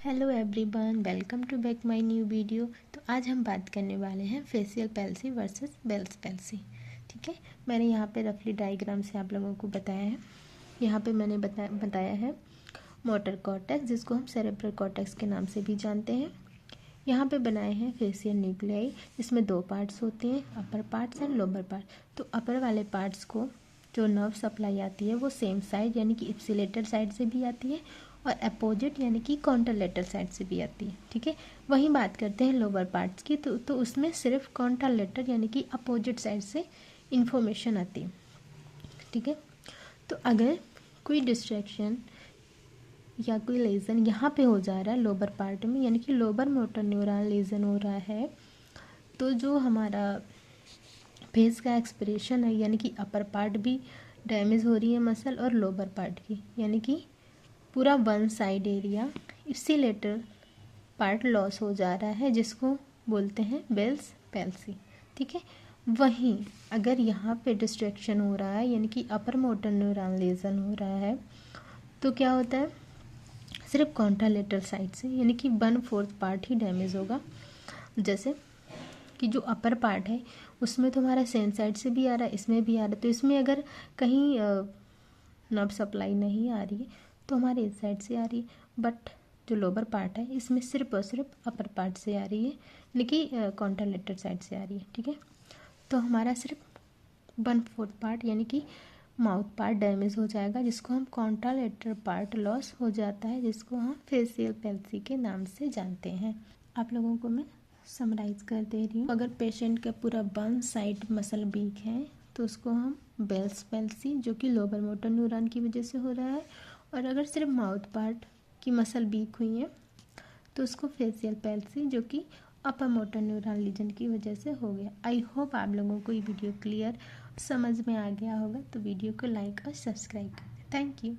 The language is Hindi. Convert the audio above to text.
Hello everyone, welcome to back my new video. तो आज हम बात करने वाले हैं facial palsy versus Bell's palsy. ठीक है, मैंने यहाँ पे रफली डायग्राम से आप लोगों को बताया है। यहाँ पे मैंने बताया है मोटर कॉर्टेक्स, जिसको हम सेरेब्रल कॉर्टेक्स के नाम से भी जानते हैं। यहाँ पे बनाए हैं फेशियल न्यूक्लियाई, जिसमें दो पार्ट्स होते हैं, अपर पार्ट्स एंड लोअर पार्ट। तो अपर वाले पार्ट्स को जो नर्व सप्लाई आती है वो सेम साइड यानी कि इप्सिलेटर साइड से भी आती है और अपोजिट यानी कि कॉन्ट्रालेटरल साइड से भी आती है। ठीक है, वहीं बात करते हैं लोअर पार्ट्स की, तो उसमें सिर्फ कॉन्ट्रालेटरल यानी कि अपोजिट साइड से इंफॉर्मेशन आती है। ठीक है, तो अगर कोई डिस्ट्रैक्शन या कोई लेज़न यहाँ पे हो जा रहा है लोअर पार्ट में, यानी कि लोअर मोटर न्यूरॉन लेज़न हो रहा है, तो जो हमारा फेस का एक्सप्रेशन है यानी कि अपर पार्ट भी डैमेज हो रही है मसल और लोअर पार्ट की, यानी कि पूरा one side area ipsilateral part loss हो जा रहा है, जिसको बोलते हैं बेल्स पैल्सी। ठीक है, वहीं अगर यहाँ पे डिस्ट्रैक्शन हो रहा है यानी कि अपर मोटर न्यूरॉन लेज़न हो रहा है, तो क्या होता है, सिर्फ कॉन्ट्रालेटरल साइड से यानी कि 1/4 पार्ट ही डैमेज होगा। जैसे कि जो अपर पार्ट है उसमें तो हमारा सेम साइड से भी आ रहा है, इसमें भी आ रहा है, तो इसमें अगर कहीं नर्व सप्लाई नहीं आ रही है तो हमारे इस साइड से आ रही है, बट जो लोअर पार्ट है इसमें सिर्फ और सिर्फ अपर पार्ट से आ रही है, लेकिन कॉन्ट्रालेटरल साइड से आ रही है। ठीक है, तो हमारा सिर्फ 1/4 पार्ट यानी कि माउथ पार्ट डैमेज हो जाएगा, जिसको हम कॉन्ट्रालेटरल पार्ट लॉस हो जाता है, जिसको हम फेशियल पैल्सी के नाम से जानते हैं। आप लोगों को मैं समराइज कर दे रही हूँ। अगर पेशेंट का पूरा वन साइड मसल वीक है तो उसको हम बेल्स पैल्सी, जो कि लोअर मोटर न्यूरॉन की वजह से हो रहा है, और अगर सिर्फ माउथ पार्ट की मसल वीक हुई है तो उसको फेशियल पैल्सी, जो कि अपर मोटर न्यूरॉन लीजन की वजह से हो गया। आई होप आप लोगों को ये वीडियो क्लियर समझ में आ गया होगा, तो वीडियो को लाइक और सब्सक्राइब करें। Thank you.